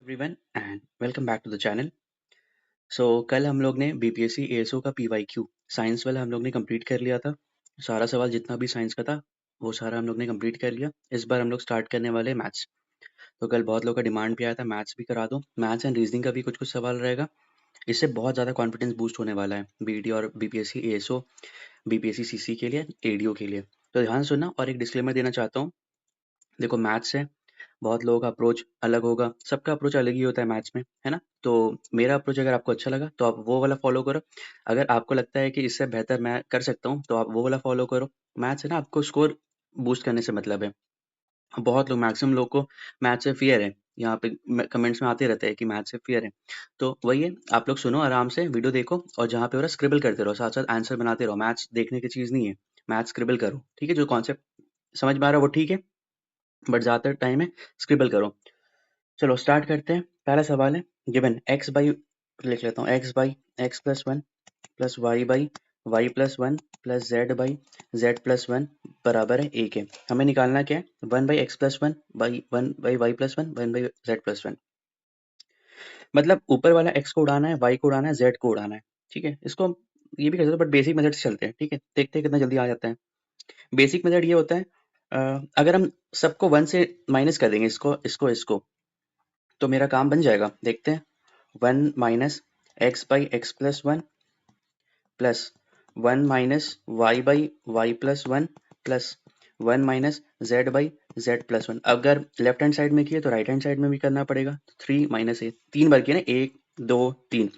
Everyone and welcome back to the channel. कल हम लोग ने बीपीएससी एएसओ का पीवाईक्यू साइंस वाला हम लोग ने कंप्लीट कर लिया था। सारा सवाल जितना भी साइंस का था वो सारा हम लोग ने कंप्लीट कर लिया। इस बार हम लोग स्टार्ट करने वाले मैथ्स। तो कल बहुत लोग का डिमांड भी आया था मैथ्स भी करा दो, मैथ्स एंड रीजनिंग का भी कुछ कुछ सवाल रहेगा। इससे बहुत ज़्यादा कॉन्फिडेंस बूस्ट होने वाला है बीईडी और बीपीएससी एएसओ, बीपीएससी सीसी के लिए, एडीओ के लिए। तो ध्यान सुनना और एक डिस्क्लेमर देना चाहता हूँ। देखो मैथ्स है, बहुत लोगों का अप्रोच अलग होगा, सबका अप्रोच अलग ही होता है मैथ्स में, है ना? तो मेरा अप्रोच अगर आपको अच्छा लगा तो आप वो वाला फॉलो करो। अगर आपको लगता है कि इससे बेहतर मैं कर सकता हूँ तो आप वो वाला फॉलो करो। मैथ्स है ना, आपको स्कोर बूस्ट करने से मतलब है। बहुत लोग, मैक्सिमम लोग को मैथ्स से फियर है। यहाँ पे कमेंट्स में आते रहते हैं कि मैथ्स से फियर है। तो वही है, आप लोग सुनो आराम से, वीडियो देखो और जहाँ पे हो रहा स्क्रिबल करते रहो, साथ साथ आंसर बनाते रहो। मैथ्स देखने की चीज़ नहीं है, मैथ्स स्क्रिबल करो, ठीक है? जो कॉन्सेप्ट समझ में आ रहा है वो ठीक है, बट ज़्यादातर टाइम है स्क्रिबल करो। चलो स्टार्ट करते हैं। पहला सवाल है गिवन एक्स बाई, लिख लेता हूँ, x by x plus one plus y plus one plus Z plus one बराबर है ए के। हमें निकालना क्या है? One by x plus one by y plus one by Z plus one. मतलब ऊपर वाला एक्स को उड़ाना है, वाई को उड़ाना है, जेड को उड़ाना है। ठीक है, इसको हम ये भी कर सकते हैं बट बेसिक मेथड से चलते हैं। ठीक है, देखते हैं कितना जल्दी आ जाता है। बेसिक मेथड ये होता है, अगर हम सबको वन से माइनस कर देंगे, इसको इसको इसको, तो मेरा काम बन जाएगा। देखते हैं, one minus x by x plus one plus one minus by y plus one plus one minus z plus one. अगर लेफ्ट हैंड साइड में किए तो राइट हैंड साइड में भी करना पड़ेगा। थ्री माइनस ए, तीन बार किए ना, एक दो तीन,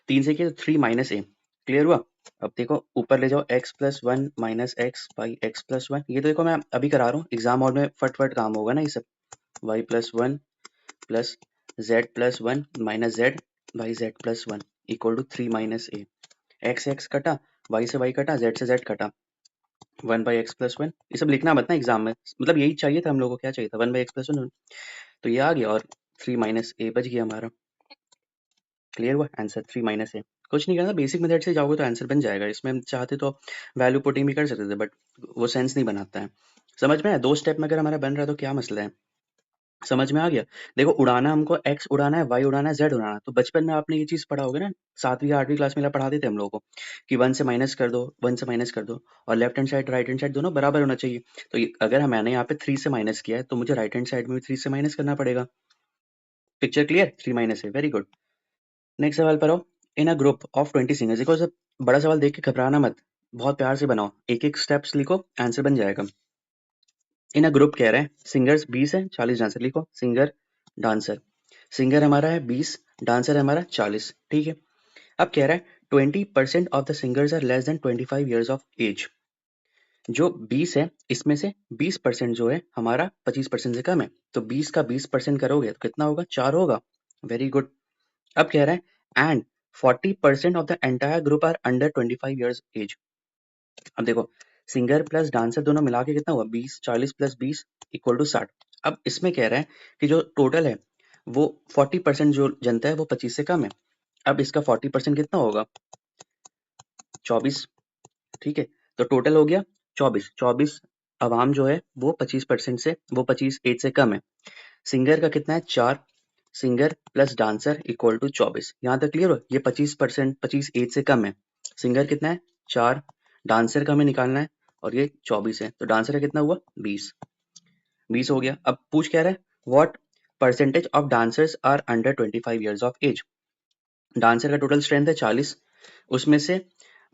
तीन से किए तो थ्री माइनस ए। क्लियर हुआ? अब देखो ऊपर ले जाओ, x plus one minus x by x plus one. ये तो देखो मैं अभी करा रहा हूँ, एग्जाम हॉल में फट फट काम होगा ना ये सब। Y plus one plus Z plus one minus Z by Z plus one equal two three minus A. X X कटा, वाई से वाई कटा, जेड से जेड कटा, one by x plus one. ये सब लिखना मत ना एग्जाम में, मतलब यही चाहिए था हम लोगों को। क्या चाहिए था? One by x plus one. तो ये आ गया और थ्री माइनस ए बच गया हमारा। क्लियर हुआ? आंसर थ्री माइनस ए। कुछ नहीं करना, बेसिक मेथड से जाओगे तो आंसर बन जाएगा। इसमें हम चाहते तो वैल्यू पुटिंग भी कर सकते थे बट वो सेंस नहीं बनाता है। समझ में आया? दो स्टेप में अगर हमारा बन रहा है तो क्या मसला है? समझ में आ गया? देखो उड़ाना, हमको एक्स उड़ाना है, वाई उड़ाना है, जेड उड़ाना है। तो बचपन में आपने ये चीज पढ़ा होगा ना, सातवीं या आठवीं क्लास में पढ़ाते थे हम लोगों को कि वन से माइनस कर दो, वन से माइनस कर दो, और left hand side right hand side दोनों बराबर होना चाहिए। तो अगर मैंने यहाँ पे थ्री से माइनस किया है तो मुझे राइट हैंड साइड में भी थ्री से माइनस करना पड़ेगा। Picture clear? थ्री माइनस है, वेरी गुड। नेक्स्ट सवाल पर आओ। इन अ ग्रुप ऑफ 20 सिंगर्स, देखो सब बड़ा सवाल देख के घबराना मत, बहुत प्यार से बनाओ, एक एक स्टेप्स लिखो, आंसर बन जाएगा। इन अ ग्रुप कह रहे हैं सिंगर्स 20 है, 40 डांसर। लिखो सिंगर डांसर। सिंगर हमारा है 20, डांसर है हमारा 40। ठीक है, अब कह रहा है 20% of the singers are less than 25 years of age. जो 20 है इसमें से 20% जो है हमारा 25% से कम है। तो 20 का 20% करोगे तो कितना होगा? 4 होगा। Very good. अब कह रहा है and 40% of the entire group are under 25 years age. अब देखो, सिंगर प्लस डांसर दोनों मिला के कितना हुआ? 20, 40 प्लस 20 इक्वल टू 60। अब इसमें कह रहा है कि जो टोटल है वो 40% जो जनता है वो 25 से कम है। अब इसका 40% कितना होगा? 24। ठीक है, तो टोटल हो गया 24। 24 अवाम जो है वो 25% से, वो 25 एज से कम है। सिंगर का कितना है? 4। Singer plus dancer equal to 24। यहाँ तक क्लियर हो? ये 25%, 25 एज से कम है। सिंगर कितना है? 4। डांसर का हमें निकालना है और ये 24 है, तो डांसर का कितना हुआ? 20। 20 हो गया। अब पूछ क्या रहा है? What percentage of dancers are under 25 years of age. Dancer का टोटल स्ट्रेंथ है 40, उसमें से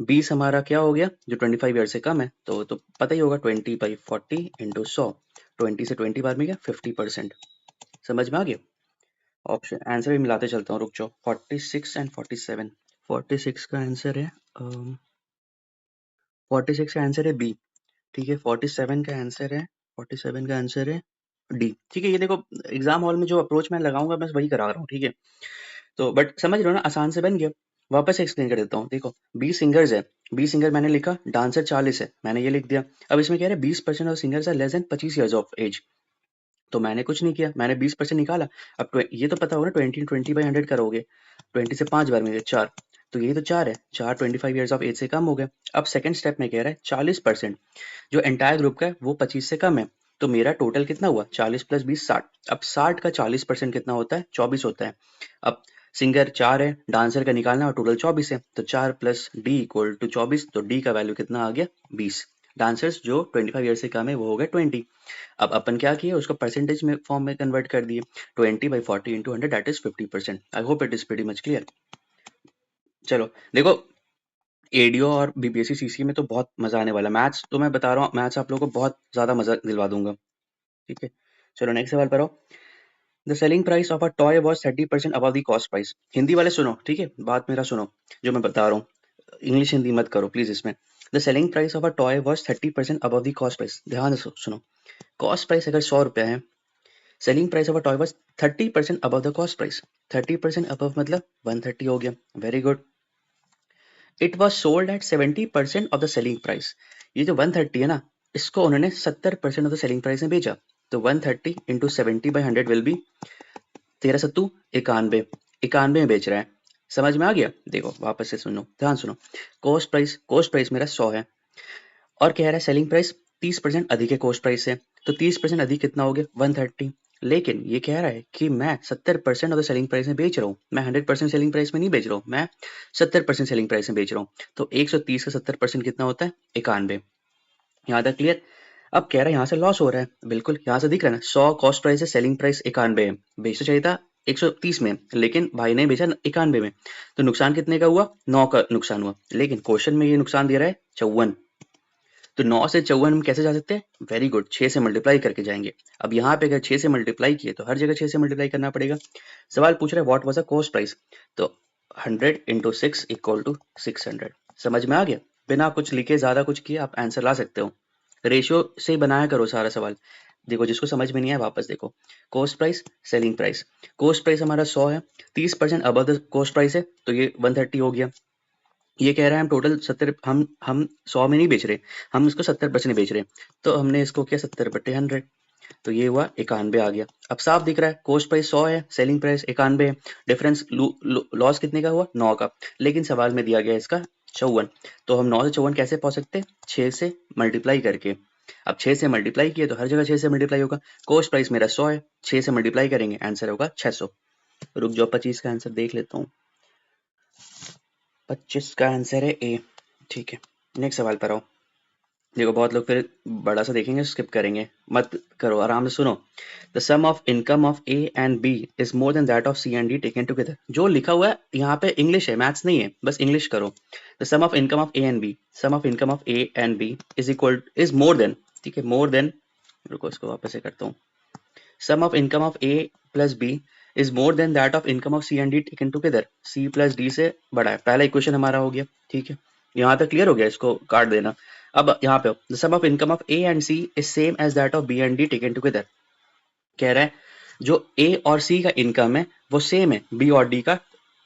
20 हमारा क्या हो गया? जो 25 ईयर से कम है। तो पता ही होगा, 20/40 इंटू 100। 20 से 20 बार में गया 50%। समझ में आ गया? ऑप्शन आंसर भी मिलाते चलता हूँ, रुक जाओ। 46 एंड 47। 46 का आंसर है 46 का आंसर है बी। ठीक है, 47 का आंसर है, 47 का आंसर है डी। ठीक है, ये देखो एग्जाम हॉल में जो अप्रोच मैं लगाऊंगा मैं वही करा रहा हूँ। ठीक है, तो बट समझ रहे हो ना, आसान से बन गया। वापस से एक्सप्लेन कर देता हूँ। देखो 20 सिंगर्स है, 20 सिंगर मैंने लिखा, डांसर 40 है, मैंने ये लिख दिया। अब इसमें कह रहे हैं 20% of singers are less than 25 years of age. तो मैंने कुछ नहीं किया, मैंने 20% निकाला। अब ये तो पता होगा ना, 20/100 करोगे, 20 से 5 बार में 4, तो यही तो 4 है। 4 25 ईयर्स ऑफ एज से कम हो गए। अब सेकंड स्टेप में कह रहा है 40% जो एंटायर ग्रुप का है वो 25 से कम है। तो मेरा टोटल कितना हुआ 40 + 20 60। अब 60 का 40% कितना होता है 24 होता है। अब सिंगर 4 है, डांसर का निकालना और टोटल 24 है, तो 4 + d = 24, तो d का वैल्यू कितना आ गया 20। डांसर्स जो 25 ईयर से कम है वो हो गए 20। अब अपन क्या किए उसको परसेंटेज में फॉर्म में कन्वर्ट कर दिए, 20/40 × 100 that is 50%। I hope it is pretty much clear. चलो देखो, एडीओ और बीपीएससी सीसीए में तो बहुत मजा आने वाला है। मैथ्स तो मैं बता रहा हूँ, मैथ्स आप लोगों को बहुत ज्यादा मजा दिलवा दूंगा। ठीक है, चलो नेक्स्ट सवाल पर आओ। The selling price of a toy was 30% above the cost price. Hindi वाले सुनो, ठीक है, बात मेरा सुनो जो मैं बता रहा हूँ, इंग्लिश हिंदी मत करो प्लीज इसमें। The selling price of a toy was 30% above the cost price. ध्यान से सुनो, कॉस्ट प्राइस अगर 100 रुपया है, selling price of a toy was 30% above the cost price. 30% above मतलब 130 हो गया। Very good. It was sold at 70% of the selling price. ये जो 130 है ना, इसको उन्होंने 70% ऑफ द सेलिंग प्राइस में बेचा। तो 130 × 70/100 विल बी 13 सत्तू 91। 91 में बेच रहा है। समझ में आ गया? देखो वापस से सुनो, ध्यान सुनो। कॉस्ट प्राइस मेरा 100 है और कह रहा है सेलिंग प्राइस 30% अधिक है कॉस्ट प्राइस से, तो 30% अधिक कितना हो गया 130। लेकिन ये कह रहा है कि मैं 70% ऑफ द सेलिंग प्राइस में बेच रहा हूँ, मैं 100% सेलिंग प्राइस में नहीं बेच रहा हूँ, मैं 70% सेलिंग प्राइस में बेच रहा हूँ। तो 130 का 70% कितना होता है 91। यहाँ तक क्लियर? अब कह रहा है यहाँ से लॉस हो रहा है, बिल्कुल यहाँ से दिख रहा है ना, 100 कॉस्ट प्राइस है, सेलिंग प्राइस 91 है, बेचना चाहिए था 130 में, लेकिन भाई ने बेचा 91 में, तो नुकसान कितने का हुआ 9 का नुकसान हुआ। लेकिन क्वेश्चन में ये नुकसान दे रहा है 54, तो 9 से 54 हम कैसे जा सकते हैं? वेरी गुड, 6 से मल्टीप्लाई करके जाएंगे। अब यहाँ पे अगर 6 से मल्टीप्लाई किए तो हर जगह 6 से मल्टीप्लाई करना पड़ेगा। सवाल पूछ रहा है what was a cost price, तो 100 × 6 = 600। समझ में आ गया? बिना कुछ लिखे ज्यादा कुछ किए आप आंसर ला सकते हो। रेशियो से बनाया करो सारा सवाल। देखो जिसको समझ में नहीं आया वापस देखो। Cost price, selling price. Cost price हमारा 100 है, 30% अबव द कॉस्ट प्राइस है, तो ये 130 हो गया। ये कह रहा है हम टोटल 70, हम 100 में नहीं बेच रहे, हम इसको 70% बेच रहे हैं, तो हमने इसको किया 70/100, तो ये हुआ 91 आ गया। अब साफ दिख रहा है कॉस्ट प्राइस 100 है, सेलिंग प्राइस 91 है, डिफरेंस लॉस कितने का हुआ 9 का, लेकिन सवाल में दिया गया इसका 54। तो हम 9 से 54 कैसे पहुंच सकते हैं? 6 से मल्टीप्लाई करके। अब 6 से मल्टीप्लाई किए तो हर जगह 6 से मल्टीप्लाई होगा। कॉस्ट प्राइस मेरा 100 है, 6 से मल्टीप्लाई करेंगे आंसर होगा 600। रुक जाओ 25 का आंसर देख लेता हूँ। 25 का आंसर है ए। ठीक है, नेक्स्ट सवाल पर आओ। देखो बहुत लोग फिर बड़ा सा देखेंगे स्किप करेंगे, मत करो, आराम से सुनो। The sum of income of A and B is more than that of C and D taken together. जो लिखा हुआ है यहाँ पे इंग्लिश है, मैथ्स नहीं है, बस इंग्लिश करो। The sum of income of A and B, sum of income of A and B is more than, ठीक है, मोर देन, रुको इसको वापस से करता हूँ। Sum of income of A plus B is more than that of income of C and D taken together. C plus D से बड़ा है। पहला इक्वेशन हमारा हो गया, ठीक है, यहाँ तक क्लियर हो गया, इसको काट देना। अब यहाँ पे the sum of income of A and C is same as that of B and D taken together. कह रहा है जो ए और सी का इनकम है वो सेम है बी और डी का,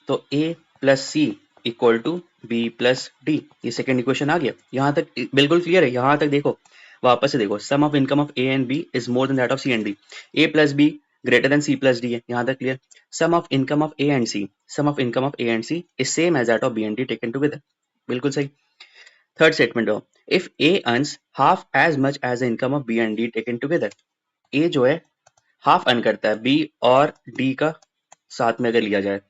तो A plus C equal to B plus D. ये सेकंड इक्वेशन आ गया। यहाँ तक बिल्कुल क्लियर है? यहाँ तक देखो, वापस से देखो, sum of income of A and B is more than that of C and D, A plus B greater than C plus D है। यहाँ तक clear? Sum of income of A and C, sum of income of A and C is same as that of B and D taken together. बिल्कुल सही। Third statement हो, if A earns half as much as the income of B and D taken together. A जो है half earn करता है B और D का साथ में अगर लिया जाए।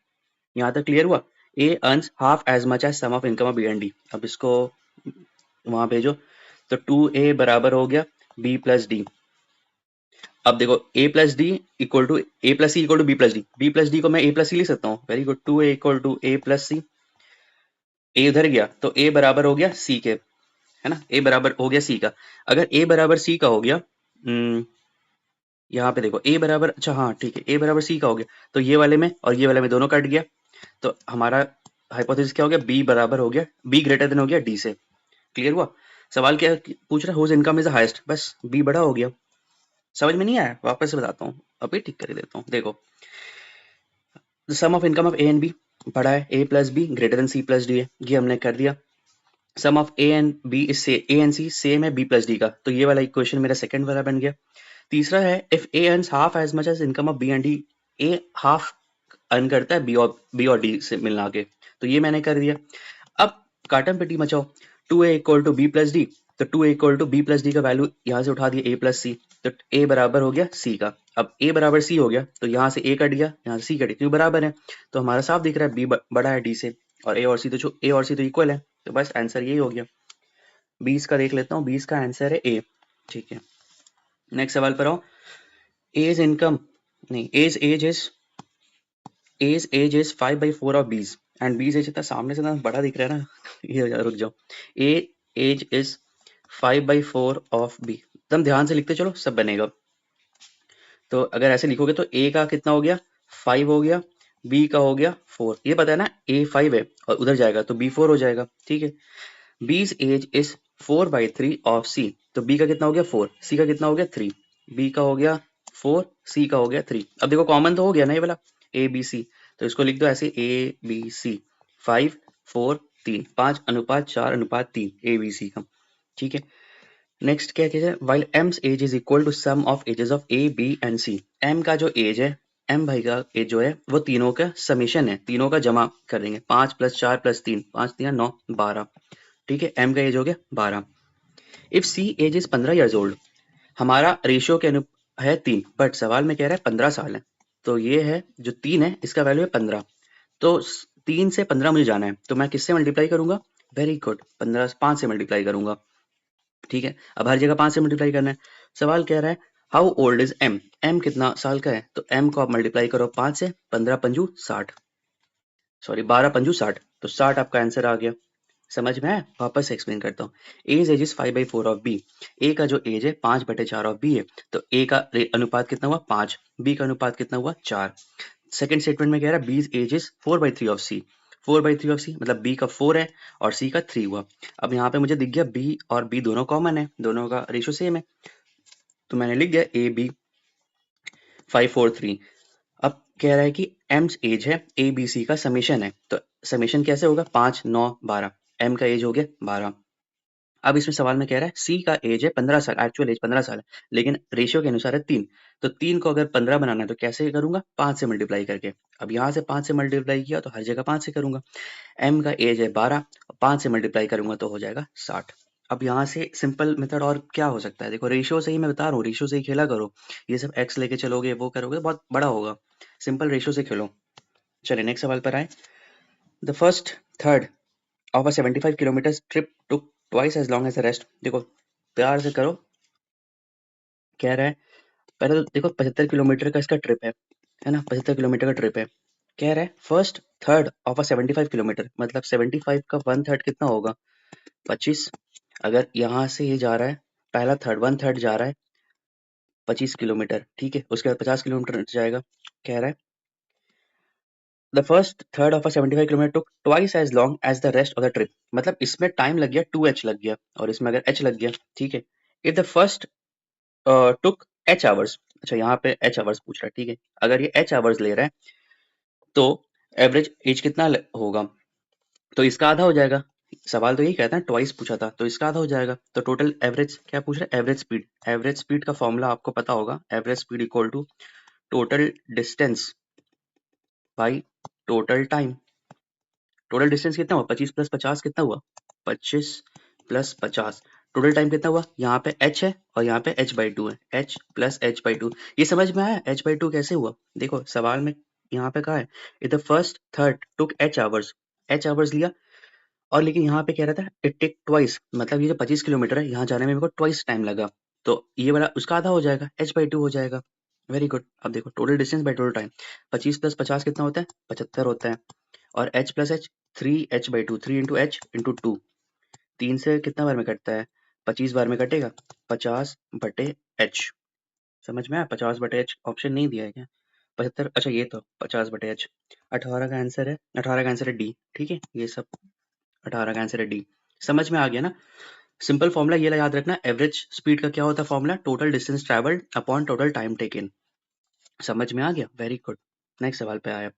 यहाँ तक क्लियर हुआ? A earns half as much as sum of income of B and D. अब इसको वहां भेजो, तो 2a बराबर हो गया b प्लस डी। अब देखो a plus D equal to A plus C equal to B plus D, B plus D को मैं ए प्लस सी लिख सकता हूँ। Very good, 2a equal to A plus C. A उधर गया तो a बराबर हो गया c के, है ना, a बराबर हो गया c का। अगर a बराबर c का हो गया, यहाँ पे देखो a बराबर, अच्छा हाँ ठीक है, a बराबर c का हो गया, तो ये वाले में और ये वाले में दोनों कट गया, तो हमारा हाइपोथेसिस क्या हो गया? b बराबर हो गया, b ग्रेटर देन हो गया d से। क्लियर हुआ? सवाल क्या पूछ रहा है? हुज इनकम इज हाईएस्ट, बस b बड़ा हो गया। समझ में नहीं आया? वापस से बताता हूँ, अभी ठीक कर देता हूँ। देखो sum of income of A and B बड़ा है, a plus B greater than C plus D है, ये हमने कर दिया। Sum of A and B is से ए एंड सी सेम है बी प्लस डी का, तो ये वाला इक्वेशन मेरा सेकंड वाला बन गया। तीसरा है if A earns half as much as income of B and D, A half earn करता है बी और डी से मिला के, तो ये मैंने कर दिया। अब काटम पेटी मचाओ, 2a equal to B plus D, तो 2 equal to B plus D का वैल्यू यहाँ से उठा दिया ए प्लस सी, तो ए बराबर हो गया सी का। अब ए बराबर सी हो गया तो यहाँ से ए कट गया, यहाँ से सी कट गया, क्यों बराबर है, तो हमारा साफ दिख रहा है बी बड़ा है डी से, और ए और सी तो इक्वल है, तो बस आंसर यही हो गया। 20 का देख लेता हूँ, 20 का आंसर है ए। ठीक है, नेक्स्ट सवाल पर आओ। एज इनकम नहीं, एज इज 5/4 ऑफ बीज, एंड बीज एज इतना सामने से ना बड़ा दिख रहा है ना ये रुक जाओ। ए एज इज 5/4 ऑफ बी, एकदम ध्यान से लिखते चलो सब बनेगा। तो अगर ऐसे लिखोगे तो ए का कितना हो गया 5 हो गया, बी का हो गया 4, ये पता है ना ए 5 है और उधर जाएगा तो बी 4 हो जाएगा। ठीक है, बीज एज इज 4/3 ऑफ सी, तो बी का कितना हो गया 4, सी का कितना हो गया 3, बी का हो गया 4, सी का हो गया 3। अब देखो कॉमन तो हो गया ना ये वाला ए बी सी, तो इसको लिख दो ऐसे A B C 5 4 3, 5:4:3 A B C का। ठीक है, नेक्स्ट क्या है, while M's age is equal to sum of ages of A B and C, M का जो एज है, एम भाई का एज जो है वो तीनों का समीशन है, तीनों का जमा कर देंगे, 5 + 4 + 3, 5 3 9 12। ठीक है, एम का एज हो गया 12। If C age is 15 years old, हमारा रेशियो के अनु है 3, बट सवाल में कह रहा है 15 साल है, तो ये है जो 3 है इसका वैल्यू है 15, तो 3 से 15 मुझे जाना है, तो मैं किससे मल्टीप्लाई करूंगा, वेरी गुड, 15 5 से मल्टीप्लाई करूंगा। ठीक है, अब हर जगह 5 से मल्टीप्लाई करना है। सवाल कह रहा है how old is M, M कितना साल का है, तो एम को आप मल्टीप्लाई करो 5 से, 15 पंजू 60, सॉरी 12 पंजू 60, तो 60 आपका आंसर आ गया। समझ में आया, वापस से एक्सप्लेन करता हूँ। एज इज 5/4 ऑफ बी, ए का जो एज है 5/4 ऑफ बी है, तो ए का अनुपात कितना हुआ 5, बी का अनुपात कितना हुआ 4। सेकंड स्टेटमेंट में कह रहा है B's age is 4/3 of C, 4/3 of C मतलब बी का 4 है और सी का 3 हुआ। अब यहाँ पे मुझे दिख गया बी और बी दोनों कॉमन है, दोनों का रेशियो सेम है, तो मैंने लिख दिया ए बी 5 4 3। अब कह रहा है कि एम्स एज है ए बी सी का समेशन है, तो समेशन कैसे होगा 5 9 12, एम का एज हो गया 12। अब इसमें सवाल में कह रहा है सी का एज है 15 साल, एक्चुअल एज 15 साल है, लेकिन रेशियो के अनुसार है 3, तो 3 को अगर 15 बनाना है तो कैसे करूंगा 5 से मल्टीप्लाई करके। अब यहाँ से 5 से मल्टीप्लाई किया तो हर जगह 5 से करूंगा। एम का एज है 12, 5 से मल्टीप्लाई करूंगा तो हो जाएगा 60। अब यहाँ से सिंपल मेथड और क्या हो सकता है, देखो रेशियो से ही मैं बता रहा हूँ, रेशियो से ही खेला करो, ये सब एक्स लेके चलोगे वो करोगे बहुत बड़ा होगा, सिंपल रेशियो से खेलो। चलिए नेक्स्ट सवाल पर आए। The first third of a 75 kilometre trip took twice as long as the rest, देखो प्यार से करो, कह रहा है पहले तो देखो 75 किलोमीटर का इसका ट्रिप है ना, 75 किलोमीटर का ट्रिप है, कह रहा है first third of a 75 kilometre, मतलब 75 का 1/3 कितना होगा 25। अगर यहाँ से ये जा रहा है, पहला थर्ड 1/3 जा रहा है 25 किलोमीटर, ठीक है, उसके बाद 50 किलोमीटर जाएगा। कह रहा है the first third of a 75 kilometre took twice as long as the rest of the trip, मतलब इसमें टाइम लग गया 2h लग गया और इसमें अगर h लग गया, ठीक है। If the first took h hours, अच्छा यहाँ पे h आवर्स पूछ रहा है, ठीक है, अगर ये h आवर्स ले रहा है तो एवरेज एज कितना होगा, तो इसका आधा हो जाएगा। सवाल तो यही कहता है ट्वाइस पूछा था तो इसका आधा हो जाएगा, तो टोटल एवरेज क्या पूछ रहा है, एवरेज स्पीड, एवरेज स्पीड का फॉर्मूला आपको पता होगा, average speed equal to total distance by total time. Total distance कितना हुआ 25 + 50 कितना हुआ 25 + 50, टोटल टाइम कितना हुआ, यहाँ पे h है और यहाँ पे h/2 है, h + h/2, ये समझ में आया h/2 कैसे हुआ। देखो सवाल में यहाँ पे कहा है if the first third took h hours लिया, और लेकिन यहाँ पे कह रहा था इट टेक ट्वाइस, मतलब ये जो 25 किलोमीटर है यहाँ जाने में मेरे को ट्वाइस टाइम लगा, तो ये वाला उसका आधा हो जाएगा h/2 हो जाएगा। वेरी गुड, अब देखो total distance by total time, 25 + 50 कितना होता है 75 होता है, और h + h 3h/2, 3 × h × 2, 3 से कितना बार में कटता है 25 बार में कटेगा, 50/h, समझ में आया 50/h, ऑप्शन नहीं दिया है क्या 75, अच्छा ये तो 50/h, 18 का आंसर है, 18 का आंसर है डी। ठीक है, ये सब 18 का आंसर है डी, समझ में आ गया ना। सिंपल फॉर्मूला ये याद रखना, एवरेज स्पीड का क्या होता है formula, total distance travelled upon total time taken, समझ में आ गया, वेरी गुड। नेक्स्ट सवाल पे आया।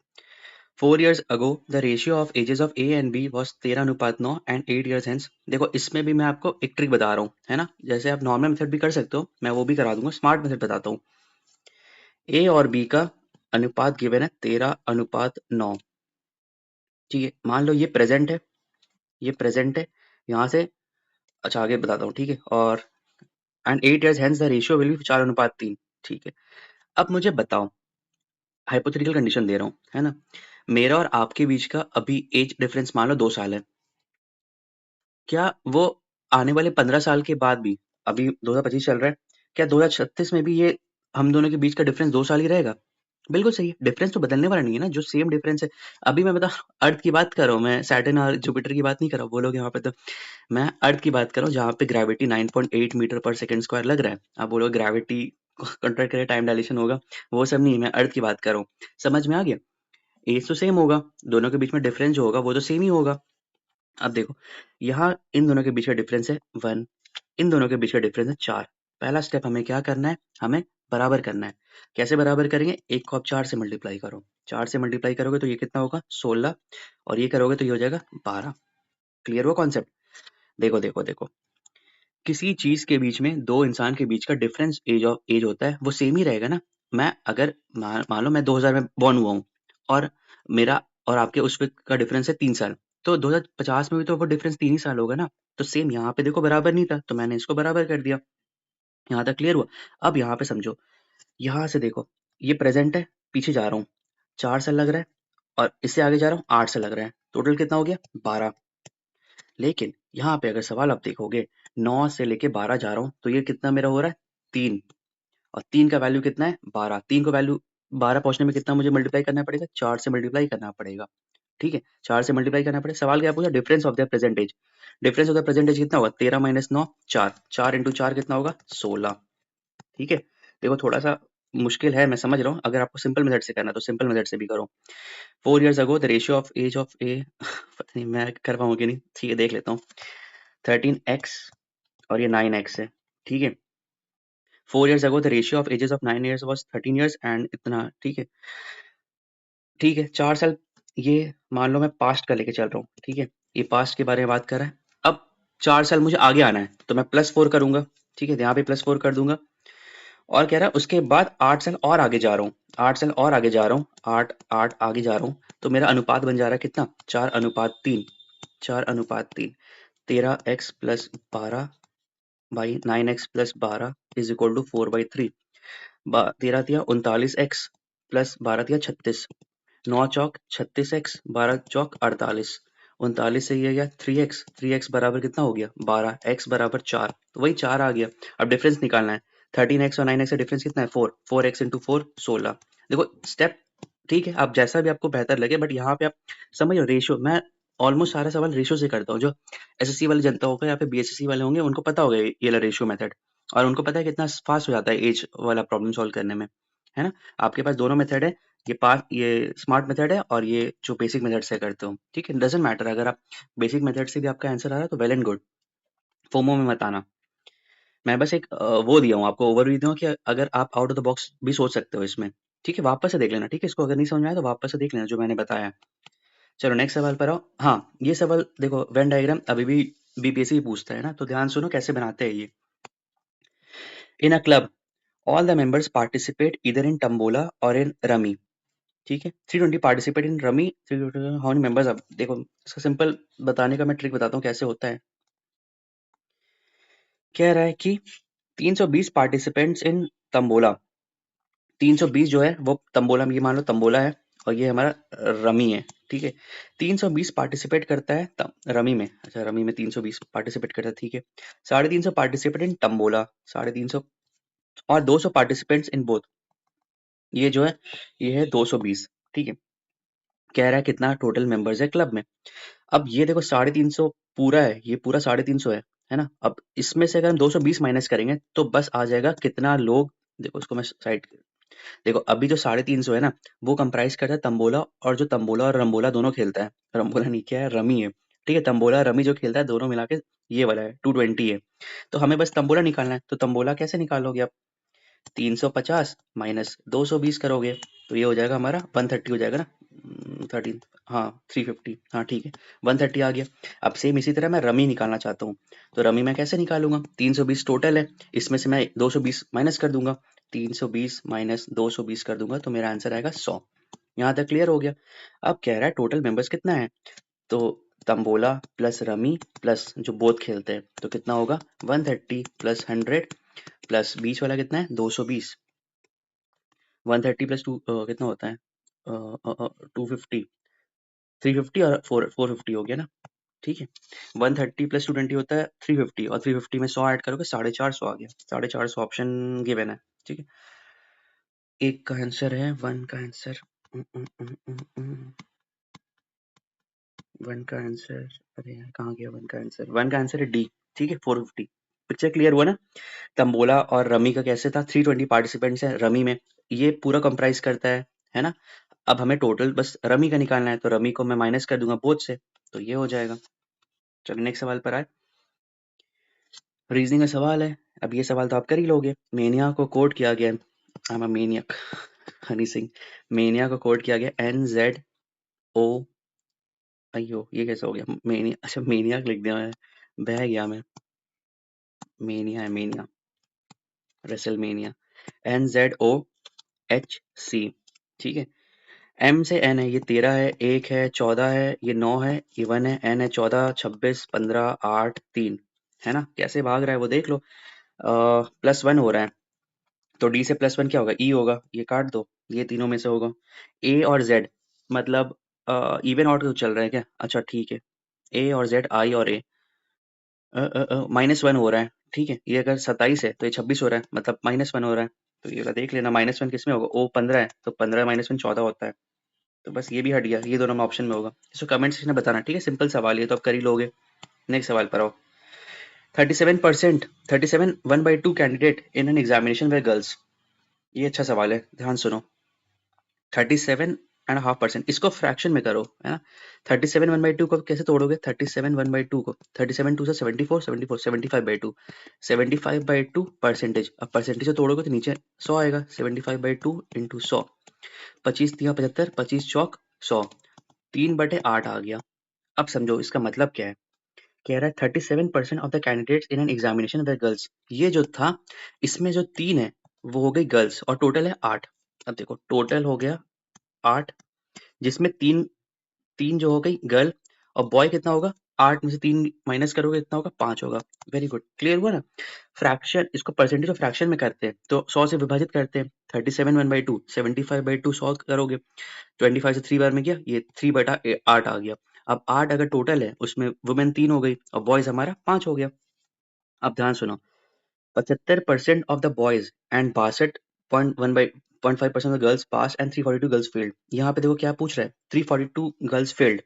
4 years ago the ratio of ages of A and B was 13:9 and 8 years hence, देखो इसमें भी मैं आपको एक ट्रिक बता रहा हूँ, है ना, जैसे आप नॉर्मल मेथड भी कर सकते हो, मैं वो भी करा दूंगा, स्मार्ट मेथड बताता हूँ। ए और बी का अनुपात गिवन है 13:9, ठीक है, मान लो ये प्रेजेंट है, ये प्रेजेंट है, यहाँ से अच्छा आगे बताता हूँ, ठीक है। और and 8 years hence the ratio will be 4:3, ठीक है। अब मुझे बताओ, हाइपोथेटिकल कंडीशन दे रहा हूँ, है ना। मेरा और आपके बीच का अभी एज डिफरेंस मान लो 2 साल है। क्या वो आने वाले 15 साल के बाद भी, अभी 2025 चल रहा है, क्या 2036 में भी ये हम दोनों के बीच का डिफरेंस 2 साल ही रहेगा? बिल्कुल सही है, डिफरेंस तो बदलने वाला नहीं है ना, जो सेम डिफरेंस है। अभी मैं बता अर्थ की बात कर रहा हूँ, मैं सैटर्न और जुपिटर की बात नहीं कर रहा हूँ, वो लोग यहाँ पे तो मैं अर्थ की बात कर रहा हूँ, जहाँ पे ग्रेविटी 9.8 मीटर पर सेकंड स्क्वायर लग रहा है। आप बोलोगे ग्रेविटी कंट्रैक्ट करे टाइम डायलेशन होगा, वो सब नहीं, मैं अर्थ की बात कर रहा हूँ। समझ में आ गया? एज तो सेम होगा, दोनों के बीच में डिफरेंस जो होगा वो तो सेम ही होगा। अब देखो, यहाँ इन दोनों के बीच का डिफरेंस है 1, इन दोनों के बीच का डिफरेंस है 4। पहला स्टेप हमें क्या करना है, हमें बराबर करना है। कैसे बराबर करेंगे? एक को आप 4 से मल्टीप्लाई करो, 4 से मल्टीप्लाई करोगे तो ये कितना होगा 16, और ये करोगे तो ये हो जाएगा 12। क्लियर हुआ कॉन्सेप्ट? देखो देखो देखो, किसी चीज के बीच में दो इंसान के बीच का डिफरेंस एज होता है वो सेम ही रहेगा ना। मैं अगर मान लो मैं 2000 में बॉर्न हुआ हूँ, और मेरा और आपके उस पे का डिफरेंस है 3 साल, तो 2050 में भी तो वो डिफरेंस 3 ही साल होगा ना। तो सेम यहाँ पे देखो बराबर नहीं था, तो मैंने इसको बराबर कर दिया। यहाँ तक क्लियर हुआ? अब यहाँ पे समझो, यहाँ से देखो, ये प्रेजेंट है, पीछे जा रहा हूँ 4 साल लग रहा है, और इससे आगे जा रहा हूँ 8 साल लग रहा है, टोटल कितना हो गया 12। लेकिन यहाँ पे अगर सवाल आप देखोगे, 9 से लेके 12 जा रहा हूँ, तो ये कितना मेरा हो रहा है 3, और 3 का वैल्यू कितना है 12, 3 को वैल्यू 12 पहुंचने में कितना मुझे मल्टीप्लाई करना पड़ेगा, 4 से मल्टीप्लाई करना पड़ेगा, ठीक है। 4 से मल्टीप्लाई करना पड़ेगा। सवाल क्या पूछा? Difference of the present age. Difference of the present age कितना होगा 13 माइनस 9 4, 4 इंटू 4 कितना होगा 16, ठीक है। देखो थोड़ा सा मुश्किल है, मैं समझ रहा हूँ, अगर आपको सिंपल मेथड से करना है तो सिंपल मेथड से भी करो। 4 years ago the ratio of age of a पता नहीं मैं कर पाऊंगा कि नहीं, ठीक है देख लेता हूँ। 13x और ये 9x है, ठीक है। 4 years ago the ratio of ages of 9 years was 13 years and इतना, ठीक है। ठीक है, 4 साल, ये मान लो मैं पास्ट का लेके चल रहा हूँ, ठीक है। ये पास्ट के बारे में बात कर रहा है। अब 4 साल मुझे आगे आना है, तो मैं +4 करूंगा, ठीक है, यहाँ पे +4 कर दूंगा। और कह रहा है उसके बाद 8 साल और आगे जा रहा हूँ, 8 साल और आगे जा रहा हूँ, 8 आगे जा रहा हूँ, तो मेरा अनुपात बन जा रहा है कितना 4:3, 4:3, 13x plus 12 by 9x plus 12 is equal to 4/3। 13 तिया 39x प्लस 12 तिया 36, 9 चौक 36x, 12 चौक 48, 39 से ये गया 3x, 3x बराबर कितना हो गया 12, x बराबर 4, तो वही 4 आ गया। अब डिफरेंस निकालना है, 13x और 9x का डिफरेंस कितना है 4, 4x इंटू 4 16। देखो स्टेप, ठीक है, आप जैसा भी आपको बेहतर लगे, बट यहाँ पे आप समझ लो रेशियो, मैं ऑलमोस्ट सारा सवाल रेशियो से करता हूँ। जो एसएससी वाले जनता होगा या फिर बीएसएससी वाले होंगे उनको पता होगा ये वाला रेशियो मेथड, और उनको पता है कितना फास्ट हो जाता है एज वाला प्रॉब्लम सॉल्व करने में, है ना। आपके पास दोनों मेथड है, ये स्मार्ट मेथड है और ये जो बेसिक मेथड से करते हो, ठीक है। डजेंट मैटर, अगर आप बेसिक मेथड से भी आपका आंसर आ रहा है तो वेल एंड गुड, फोमो में मत आना। मैं बस एक वो दिया हूँ आपको, ओवरव्यू दिया हूँ कि अगर आप आउट ऑफ द बॉक्स भी सोच सकते हो इसमें, ठीक है। वापस से देख लेना, ठीक है, इसको अगर नहीं समझ में आया तो वापस से देख लेना जो मैंने बताया। चलो नेक्स्ट सवाल पर आओ। हाँ, ये सवाल देखो, वेन डायग्राम अभी भी बीपीएससी पूछता है ना, तो ध्यान सुनो कैसे बनाते हैं ये। In a club all the members participate इधर इन टम्बोला और इन रमी, ठीक है। 320 participate in rummy, 320 how many members. अब देखो इसका सिंपल बताने का मैं ट्रिक बताता हूँ कैसे होता है। कह रहा है कि 320 पार्टिसिपेंट्स इन तंबोला, 320 जो है वो तंबोला में, ये मान लो तंबोला है और ये हमारा रमी है, ठीक है। 320 पार्टिसिपेट करता है रमी में, अच्छा रमी में 320 पार्टिसिपेट करता है, ठीक है। 350 पार्टिसिपेट इन तंबोला, 350, और 200 पार्टिसिपेंट्स इन बोथ, ये जो है ये है 220, ठीक है। कह रहा है कितना टोटल मेंबर्स है क्लब में। अब ये देखो 350 पूरा है, ये पूरा 350 है ना। अब इसमें से अगर हम 220 माइनस करेंगे तो बस आ जाएगा कितना लोग। देखो इसको मैं साइड, देखो अभी जो 350 है ना, वो कंप्राइज करता है तंबोला, और जो तंबोला और रंबोला दोनों खेलता है, रंबोला नहीं क्या है रमी है, ठीक है। तंबोला रमी जो खेलता है दोनों मिला के ये वाला है 220 है। तो हमें बस तंबोला निकालना है, तो तंबोला कैसे निकालोगे आप, 350 माइनस 220 करोगे तो ये हो जाएगा हमारा 130 हो जाएगा ना, 13, हाँ 350, हाँ ठीक है 130 आ गया। अब सेम इसी तरह मैं रमी निकालना चाहता हूँ, तो रमी मैं कैसे निकालूंगा, 320 टोटल है, इसमें से मैं 220 माइनस कर दूंगा, 320 माइनस 220 कर दूंगा तो मेरा आंसर आएगा 100। यहाँ तक क्लियर हो गया। अब कह रहा है टोटल मेंबर्स कितना है, तो तंबोला प्लस रमी प्लस जो बोथ खेलते हैं, तो कितना होगा 130 प्लस 100 प्लस बीच वाला कितना है 220। 130 प्लस टू कितना होता है 250, 350 और 450 हो गया ना। ठीक है, 130 प्लस 220 होता है 350 और 350 में 100 ऐड करोगे 450 आ गया। 450 ऑप्शन गिवन है। ठीक है, एक का आंसर है, वन का आंसर, वन का आंसर, अरे यार कहाँ गया वन का आंसर, वन का आंसर है डी। ठीक है, 450। पिक्चर क्लियर हुआ ना। तंबोला और रमी का कैसे था, 320 पार्टिसिपेंट्स है रमी में, ये पूरा कंप्राइज करता है ना। अब हमें टोटल बस रमी का निकालना है, तो रमी को मैं माइनस कर दूंगा बोथ से, तो ये हो जाएगा। चलो नेक्स्ट सवाल पर आए। रीजनिंग का सवाल है। अब ये सवाल तो आप कर ही लोगे। मेनिया को कोड किया गया, I am a maniac, Honey Singh. Mania को कोड किया गया NZO, अयो ये कैसे हो गया मेनिया, अच्छा मेनियक लिख दिया मैं, बह गया मैं। मेनिया है मेनिया, रेसलमेनिया, NZOHC। ठीक है, M से N है, ये 13 है, 1 है, 14 है, ये 9 है, ये 1 है, N है 14, 26, 15, 8, 3, है ना। कैसे भाग रहा है वो देख लो। +1 हो रहा है, तो D से +1 क्या होगा, E होगा, ये काट दो, ये तीनों में से होगा। A और Z मतलब इवन ऑड चल रहा है क्या, अच्छा ठीक है। A और Z, I और A, -1 हो रहा है। ठीक है, ये अगर 27 है तो ये 26 हो रहा है, मतलब -1 हो रहा है। तो ये वाला देख लेना, -1 किस में होगा, O 15 है, तो 15 -1 14 होता है। तो बस ये भी हट गया, ये दोनों में ऑप्शन में होगा। इसको कमेंट सेक्शन में बताना। ठीक है, सिंपल सवाल ये तो आप कर ही लोगे। नेक्स्ट सवाल पर आओ। 37%, 37 1/2 candidate in an examination way girls. ये अच्छा सवाल है, ध्यान सुनो। 37.5%, इसको फ्रैक्शन में करो, है ना। 37 1/2 को कैसे तोड़ोगे, 37 1/2 को 37 2 से 74, 74 75/2, 75/2 परसेंटेज। अब परसेंटेज से तोड़ोगे तो नीचे 100 आएगा, 75/2 इंटू 100, 25 तिया 75, 25 चौक 100, 3/8 आ गया। अब समझो इसका मतलब क्या है। कह रहा है 37% of the candidates in an examination way girls. ये जो था, इसमें जो 3 है वो हो गई गर्ल्स और टोटल है 8। अब देखो टोटल हो गया 8, जिसमें 3 3 जो हो गई गर्ल, और बॉय कितना होगा, 8 में से 3 माइनस करोगे कितना होगा, 5 होगा। वेरी गुड, क्लियर हुआ ना। फ्रैक्शन, इसको परसेंटेज ऑफ फ्रैक्शन में करते हैं, तो 100 से विभाजित करते हैं। 37 1/2, 75/2 100 करोगे, 25 से 3 बार में गया, ये 3/8 आ गया। अब 8 अगर टोटल है, उसमें वुमेन 3 हो गई और बॉयज हमारा 5 हो गया। अब ध्यान सुनो, 75% of the boys and 62.1/0.5% of the girls pass and 342 girls failed. यहाँ पे देखो क्या पूछ रहा है, 342 गर्ल्स फेल्ड,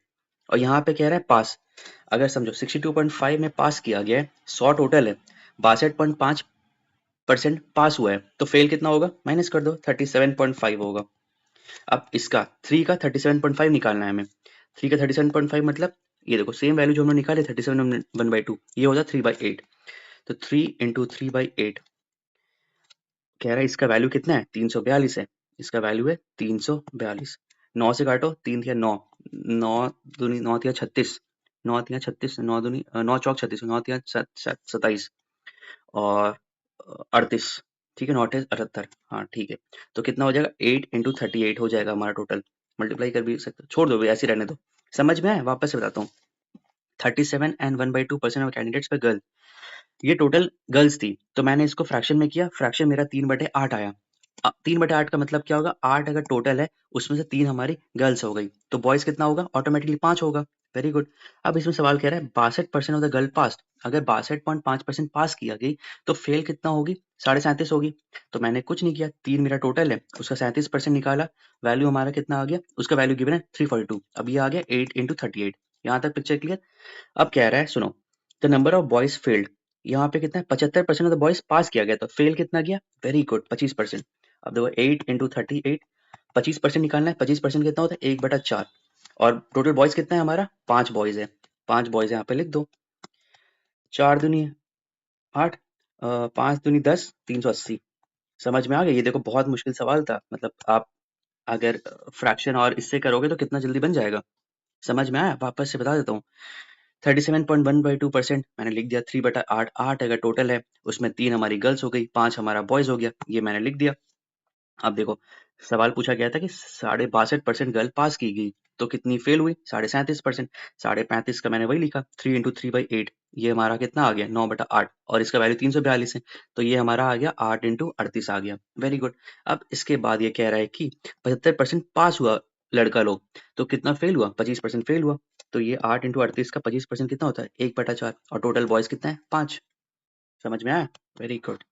और यहाँ पे कह रहा है पास। अगर समझो 62.5 में पास किया गया है, 100 टोटल है, 62.5% पास हुआ है, तो फेल कितना होगा, माइनस कर दो, 37.5 होगा। अब इसका 3 का 37.5 निकालना है हमें। 3 का 37.5 मतलब ये देखो सेम वैल्यू जो हमने निकाले 37 1/2, ये होता है 3/8, तो 3 इंटू 3/8। कह रहा है इसका वैल्यू कितना है, 342 है। इसका वैल्यू है 342। 9 से काटो, 3 तिया 9, 9 दूनी 9 तिया 36, 9 तिया 36, 9 दूनी 9 चौक 36, 9 तिया 27 और 38। ठीक है, 9 अट्ठे 78, हाँ ठीक है। तो कितना हो जाएगा, 8 इंटू 38 हो जाएगा हमारा टोटल। मल्टीप्लाई कर भी सकते हो, छोड़ दो ऐसे रहने दो। समझ में आया, वापस से बताता हूँ। 37 एंड 1/2% ऑफ कैंडिडेट्स पे गर्ल, ये टोटल गर्ल्स थी, तो मैंने इसको फ्रैक्शन में किया, फ्रैक्शन मेरा 3/8 आया। 3/8 का मतलब क्या होगा, 8 अगर टोटल है, उसमें से 3 हमारी गर्ल्स हो गई, तो बॉयज कितना होगा, ऑटोमेटिकली 5 होगा। Very good. अब इसमें सवाल कह रहा है 62% ऑफ द गर्ल पास, अगर 62.5% पास किया गई, तो फेल कितना होगी, 37.5 होगी। तो मैंने कुछ नहीं किया, 3 मेरा टोटल है, उसका 37% निकाला, वैल्यू हमारा कितना आ गया, उसका वैल्यू गिवन है 342। अब ये आ गया 8 इंटू 38। यहाँ तक पिक्चर क्लियर। अब कह रहा है सुनो, the number of boys failed, यहाँ पे कितना है, 75% ऑफ द बॉयज पास किया गया, तो फेल कितना गया, वेरी गुड 25%। अब देखो 8 इंटू 38, 25% निकालना है, 25% कितना होता है, 1/4, और टोटल बॉयज कितना है हमारा, 5 बॉयज है, 5 बॉयज यहाँ पे लिख दो। 4 दूनी 8, 5 दूनी 10, 380। समझ में आ गया। ये देखो बहुत मुश्किल सवाल था, मतलब आप अगर फ्रैक्शन और इससे करोगे तो कितना जल्दी बन जाएगा। समझ में आया, वापस से बता देता हूँ। 37.1/2% मैंने लिख दिया, 3/8, 8 अगर टोटल है, उसमें 3 हमारी गर्ल्स हो गई, 5 हमारा बॉयज हो गया, ये मैंने लिख दिया। अब देखो सवाल पूछा गया था कि 62.5% गर्ल पास की गई, तो कितनी फेल हुई? 37.5%। 35.5 का मैंने वही लिखा 3 इंटू 3/8, ये हमारा कितना आ गया 9/8, और इसका वैल्यू 342 है, तो ये हमारा आ गया 8 इंटू 38 आ गया। Very good. अब इसके बाद ये कह रहा है कि 75% पास हुआ लड़का लोग, तो कितना फेल हुआ? 25% फेल हुआ। तो ये 8 इंटू 38 का 25% कितना होता है? 1/4, और टोटल बॉयज कितना है? 5। समझ में आया? Very good.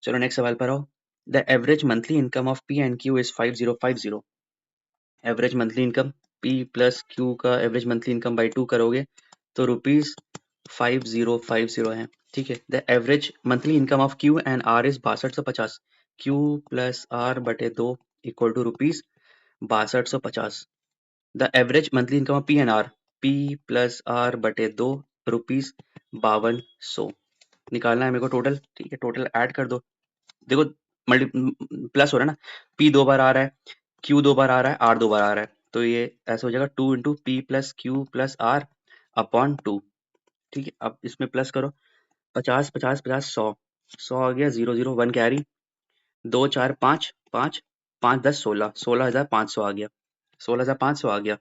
चलो नेक्स्ट सवाल पर आओ। The average monthly income of P and Q is 5050। Average monthly income P plus Q का एवरेज मंथली इनकम बाई 2 करोगे तो ₹5050 है। ठीक है। The average monthly income of Q and R is 6250। Q plus R बटे 2 equal to ₹6250। The average monthly income of P and R, P plus R बटे 2 ₹5200 निकालना है मेरे को टोटल। ठीक है, टोटल ऐड कर दो। देखो मल्टी प्लस हो रहा है ना, P 2 बार आ रहा है, Q 2 बार आ रहा है, R 2 बार आ रहा है, तो ये ऐसे हो जाएगा 2 into P plus Q plus R upon 2। ठीक है, अब इसमें प्लस करो 50 50 50 100 100 आ गया, 0 0 1 कैरी, 2 4 5 5 5 10 16 16,500 आ गया, 16,500 आ गया।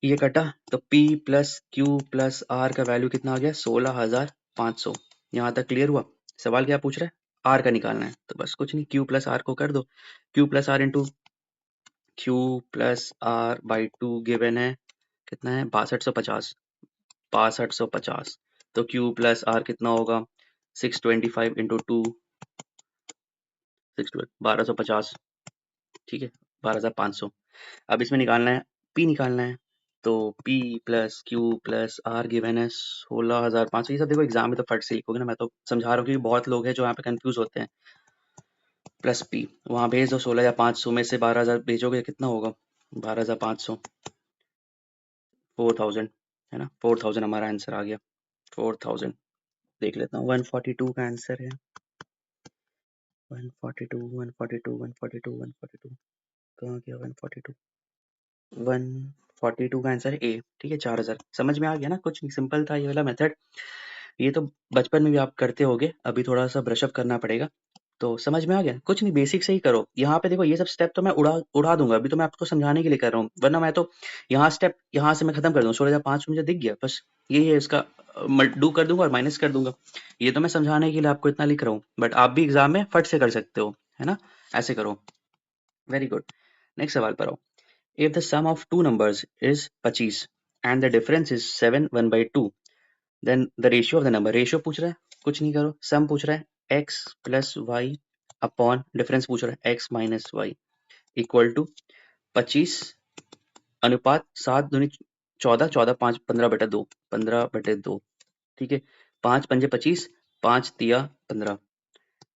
ये कटा तो P plus Q plus R का वैल्यू कितना आ गया? 16,500। यहाँ तक क्लियर हुआ? सवाल क्या पूछ रहा है? R का निकालना है, तो बस कुछ नहीं, Q प्लस R को कर दो, Q plus R into Q plus R by 2 given है कितना है? 6250। 6250, तो Q प्लस R कितना होगा? 625 इंटू 2 1250। ठीक है, 12,500। अब इसमें निकालना है, P निकालना है, तो P plus Q plus R given है 16,500। ये सब देखो एग्जाम में तो फट से लिखोगे ना, मैं तो समझा रहा हूँ कि बहुत लोग हैं जो यहाँ पे कंफ्यूज होते हैं। प्लस P वहाँ भेज दो, 16,500 में से 12,000 भेजोगे कितना होगा? 12,500 4,000 है ना, 4,000 हमारा आंसर आ गया। 4,000 देख लेता हूँ, 142 का आंसर है। 142 142 142 142 कहाँ गया? 142 142 का आंसर है ए। ठीक है, 4,000। समझ में आ गया ना? कुछ नहीं, सिंपल था ये वाला मेथड। ये तो बचपन में भी आप करते होगे, अभी थोड़ा सा ब्रशअप करना पड़ेगा। तो समझ में आ गया? कुछ नहीं, बेसिक से ही करो। यहाँ पे देखो ये सब स्टेप तो मैं उड़ा उड़ा दूंगा, अभी तो मैं आपको समझाने के लिए कर रहा हूँ, वरना मैं तो यहाँ स्टेप यहाँ से मैं खत्म कर दूंगा। 16,500 मुझे दिख गया, बस यही है, इसका डू कर दूंगा और माइनस कर दूंगा। ये तो मैं समझाने के लिए आपको इतना लिख रहा हूँ, बट आप भी एग्जाम में फट से कर सकते हो, है ना? ऐसे करो। Very good. नेक्स्ट सवाल पर आओ। If the sum of two numbers is 25 and the difference is 7 1/2, then the ratio of the number, ratio पूछ रहा है, कुछ नहीं करो, sum पूछ रहा है x plus y upon difference पूछ रहा है x minus y equal to 25 अनुपात 7 दूनी 14 14 5 15/2 15/2। ठीक है, 5 पंजे 25 5 तिया 15,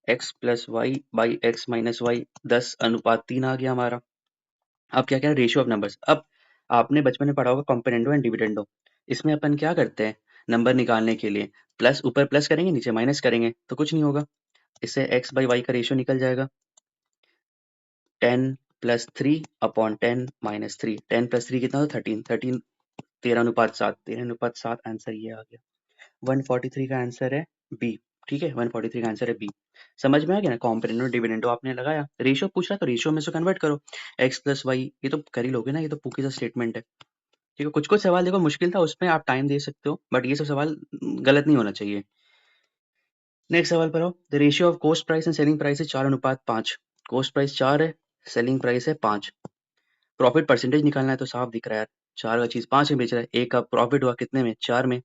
x plus y by x minus y 10 अनुपात 3 आ गया हमारा। अब क्या क्या रेशियो ऑफ नंबर्स। अब आपने बचपन में पढ़ा होगा कॉम्पोनेंडो एंड डिविडेंडो। इसमें अपन क्या करते हैं नंबर निकालने के लिए? प्लस ऊपर प्लस करेंगे, नीचे माइनस करेंगे, तो कुछ नहीं होगा। इससे x बाई वाई का रेशियो निकल जाएगा 10 प्लस 3 अपॉन 10 माइनस 3। 10 प्लस 3 कितना होता है? 13। 13 13:7, 13:7 आंसर ये आ गया। 143 का आंसर है बी। ठीक है, 143 का आंसर है बी। समझ में आ गया ना? कॉम्पोनेंडो डिविडेंडो आपने लगाया, रेशियो पूछ रहा है तो रेशियो में से कन्वर्ट करो, x प्लस वाई, ये तो कर ही लोगे ना, ये तो पुकी सा स्टेटमेंट है। ठीक है, कुछ कुछ सवाल देखो मुश्किल था, उसमें आप टाइम दे सकते हो, बट ये सब सवाल गलत नहीं होना चाहिए। नेक्स्ट सवाल पर आओ। The ratio of cost price and selling price है 4:5। कॉस्ट प्राइस 4 है, सेलिंग प्राइस है 5। प्रॉफिट परसेंटेज निकालना है, तो साफ दिख रहा है यार, 4 का चीज 5 में बेच रहा है, एक का प्रॉफिट हुआ कितने में? 4 में।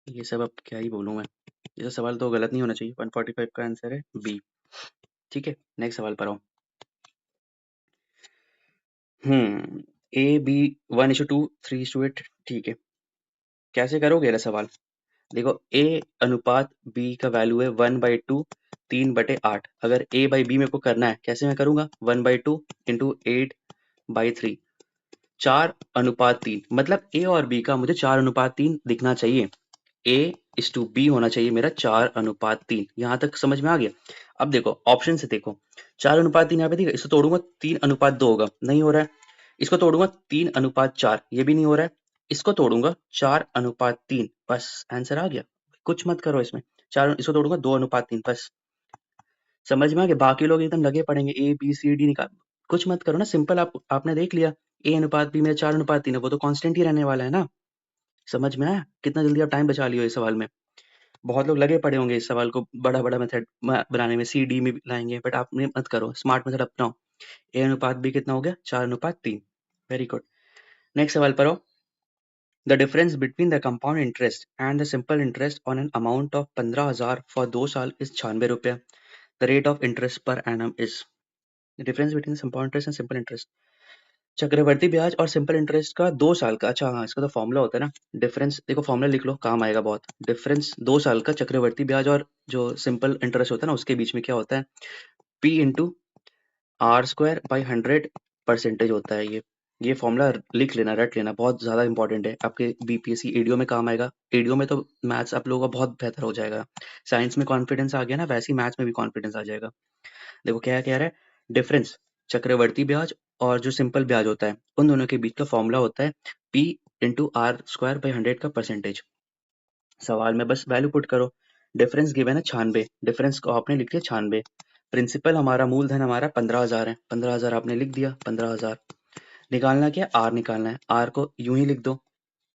ये सब अब क्या ही बोलूं मैं, ये सब सवाल तो गलत नहीं होना चाहिए। 145 का आंसर है बी। ठीक है, नेक्स्ट सवाल पर आओ। A B 1:2 3:8। ठीक है, कैसे करोगे ये सवाल? देखो a अनुपात b का वैल्यू है 1/2 3/8। अगर a बाई बी मेरे को करना है, कैसे मैं करूंगा? 1/2 इंटू 8/3, 4:3। मतलब a और b का मुझे 4:3 दिखना चाहिए। a इज टू बी होना चाहिए मेरा 4:3। यहाँ तक समझ में आ गया? अब देखो ऑप्शन से देखो, 4:3 यहाँ पे दिखा, इसको तोड़ूंगा 3:2 होगा, नहीं हो रहा है। इसको तोड़ूंगा 3:4, ये भी नहीं हो रहा है। इसको तोड़ूंगा 4:3, बस आंसर आ गया। कुछ मत करो इसमें, चार इसको तोड़ूंगा 2:3, बस समझ में आ गया। बाकी लोग एकदम लगे पड़ेंगे ए बी सी डी निकाल, कुछ मत करो ना, सिंपल आपने देख लिया। ए अनुपात बी में 4:3 है, वो तो कांस्टेंट ही रहने वाला है ना। समझ में आया? कितना जल्दी आप टाइम बचा लियो इस सवाल में। बहुत लोग लगे पड़े होंगे इस सवाल को बड़ा मेथड बनाने में, सी डी में भी लाएंगे, बट आपने मत करो, स्मार्ट मेथड अपनाओ। ए अनुपात बी कितना हो गया? 4:3। Very good. नेक्स्ट सवाल पर आओ। The difference between the compound interest and the simple interest on an amount of 15,000 for 2 साल इज 96 रुपया। The rate of interest per annum is. The difference between simple interest and simple interest, चक्रवर्ती ब्याज और simple interest का 2 साल का, अच्छा हाँ, इसका तो फॉर्मूला होता है ना। डिफरेंस देखो, फॉर्मूला लिख लो, काम आएगा बहुत। डिफरेंस 2 साल का चक्रवर्ती ब्याज और जो सिंपल इंटरेस्ट होता है ना, उसके बीच में क्या होता है? P into R square by 100% होता है ये फॉर्मूला लिख लेना, रट लेना, बहुत ज्यादा इंपॉर्टेंट है, आपके बीपीएससी एडीओ में काम आएगा। एडीओ में तो मैथ्स आप लोगों का बहुत बेहतर हो जाएगा। साइंस में कॉन्फिडेंस आ गया ना, वैसे ही मैथ्स में भी कॉन्फिडेंस आ जाएगा। देखो क्या कह रहा है, डिफरेंस चक्रवर्ती ब्याज और जो सिंपल ब्याज होता है, उन दोनों के बीच का फॉर्मूला होता है P into R square by 100 का परसेंटेज। सवाल में बस वैल्यू पुट करो। डिफरेंस गिवन है 96, डिफरेंस को आपने लिख दिया 96। प्रिंसिपल हमारा, मूलधन हमारा 15,000 है, 15,000 आपने लिख दिया, 15,000। निकालना क्या है? आर निकालना है, आर को यूं ही लिख दो,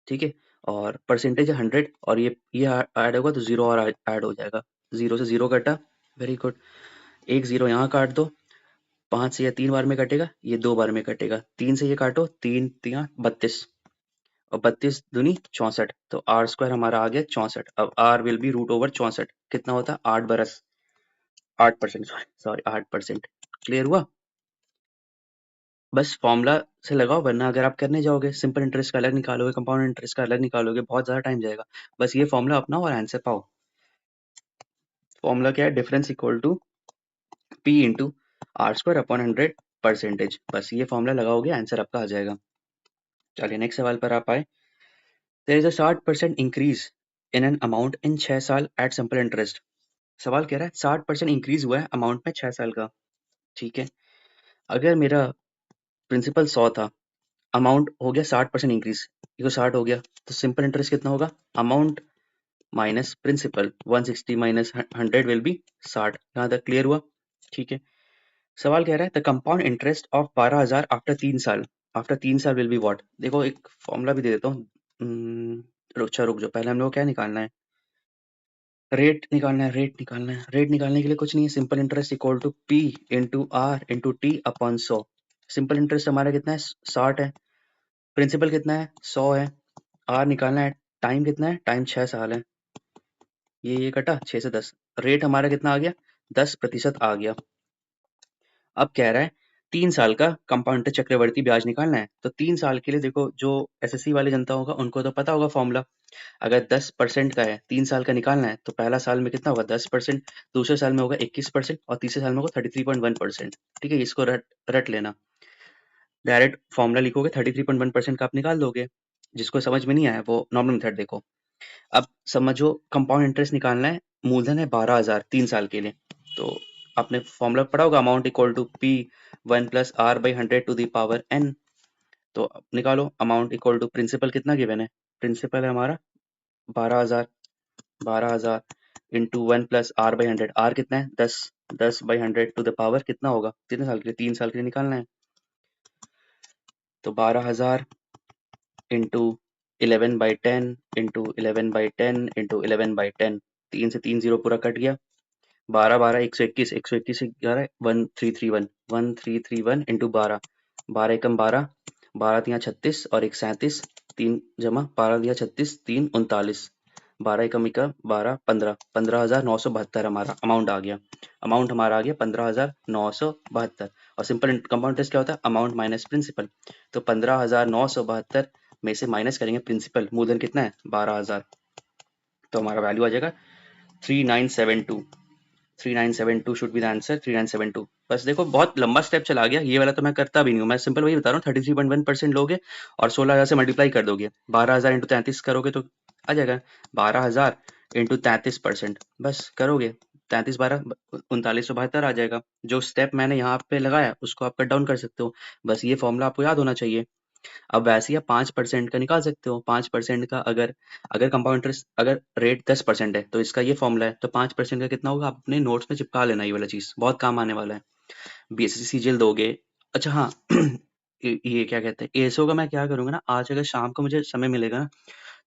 ठीक है। और परसेंटेज है 100, और ये ऐड होगा तो जीरो और ऐड हो जाएगा, जीरो से जीरो कटा, वेरी गुड। एक जीरो यहाँ काट दो, 5 से यह 3 बार में कटेगा, ये 2 बार में कटेगा, 3 से ये काटो, 3 3 32, और 32 दूनी 64, तो आर स्क्वायर हमारा आ गया 64। अब R will be root over 64, कितना होता है? 8 बरस, 8%, सॉरी 8%। क्लियर हुआ? बस फॉर्मूला से लगाओ, वरना अगर आप करने जाओगे सिंपल इंटरेस्ट का अलग निकालोगे, कंपाउंड इंटरेस्ट का अलग निकालोगे, बहुत ज्यादा टाइम जाएगा। बस ये फॉर्मूला अपनाओ और आंसर पाओ। फॉर्मूला क्या है? Difference equal to P into R square upon 100%। बस ये फॉर्मूला लगाओगे, आंसर आपका आ जाएगा। चलिए नेक्स्ट सवाल पर आप आए। There is a 60% increase in an amount in 6 साल एट सिंपल इंटरेस्ट। सवाल कह रहा है 60% इंक्रीज हुआ है अमाउंट में 6 साल का, ठीक है। अगर मेरा प्रिंसिपल 100 था, अमाउंट हो गया 60% इंक्रीज, ये तो 60 हो गया, तो सिंपल इंटरेस्ट कितना होगा? Amount minus principal, 160 minus 100 will be 60। यहाँ तक क्लियर हुआ? ठीक है। सवाल कह रहा है the compound interest of 12,000 after 3 साल, आफ्टर 3 साल विल बी व्हाट। देखो एक फॉर्मूला भी दे देता हूँ। अच्छा रुक जाओ, पहले हम लोग क्या निकालना है? रेट निकालना है, रेट निकालना है। रेट निकालने के लिए कुछ नहीं है, simple interest equal to P into R into T upon 100। Simple interest हमारा कितना है? 60 है। प्रिंसिपल कितना है? 100 है। आर निकालना है, टाइम कितना है? टाइम 6 साल है। ये कटा 6 से 10, रेट हमारा कितना आ गया? 10% आ गया। अब कह रहा है 3 साल का कंपाउंड चक्रवर्ती ब्याज निकालना है, तो 3 साल के लिए देखो, जो एसएससी वाले जनता होगा उनको तो पता होगा फॉर्मूला। अगर 10% का है, 3 साल का निकालना है, तो पहला साल में कितना होगा? 10%, दूसरे साल में होगा 21%, और तीसरे साल में होगा 33.1%। ठीक है, इसको रट रट लेना। डायरेक्ट फॉर्मूला लिखोगे 33.1% का आप निकाल दोगे। जिसको समझ में नहीं आया वो नॉर्मल मेथड देखो। अब समझो कंपाउंड इंटरेस्ट निकालना है, मूलधन है 12,000 3 साल के लिए, तो आपने फॉर्मूला पढ़ा होगा, amount equal to P 1+r/100 to the power n। तो निकालो अमाउंट इक्वल टू, प्रिंसिपल कितना गिवन है? प्रिंसिपल है हमारा 12,000, 12,000 इंटू 1+r/100, आर कितना है? 10, 10/100 टू द पावर कितना होगा? कितने साल के लिए? 3 साल के लिए निकालना है, तो 12,000 इंटू 11/10 इंटू 11/10 इंटू 11/10, 3 से 3 जीरो पूरा कट गया, 12 12 121, 121 से 11 1331, 1331 इंटू 12, 12 एकम 12, 12 तिया 36 और 1 37, 3 जमा 12 दिया 36, 3 39, 12 एकम 12 15, 15,972 हमारा अमाउंट आ गया। अमाउंट हमारा आ गया 15,972। और सिंपल कंपाउंड इंटरेस्ट क्या होता है? Amount minus principal. तो 15,972 में से माइनस करेंगे प्रिंसिपल, मूलधन कितना है? 12,000, तो हमारा वैल्यू आ जाएगा 3972। 3972 शुड बी द आंसर, 3972। बस देखो बहुत लंबा स्टेप चला गया, ये वाला तो मैं करता भी नहीं हूँ, मैं सिंपल वही बता रहा हूँ। 33.1% लोगे और 16,000 से मल्टीप्लाई कर दोगे, 12,000 इंटू 33 करोगे तो आ जाएगा 12,000 इंटू 33%, बस करोगे 33 12 3972 आ जाएगा। जो स्टेप मैंने यहाँ पे लगाया उसको आप कट डाउन कर सकते हो, बस ये फॉर्मूला आपको याद होना चाहिए। अब वैसे ही आप 5% का निकाल सकते हो। 5% का अगर अगर कंपाउंड इंटरेस्ट, अगर रेट 10% है तो इसका ये फॉर्मूला है, तो 5% का कितना होगा? आप अपने नोट्स में चिपका लेना, ये वाला चीज बहुत काम आने वाला है, बीएसएससी सीजीएल दोगे। अच्छा हाँ ये क्या कहते हैं एएसओ का मैं क्या करूँगा ना, आज अगर शाम को मुझे समय मिलेगा ना,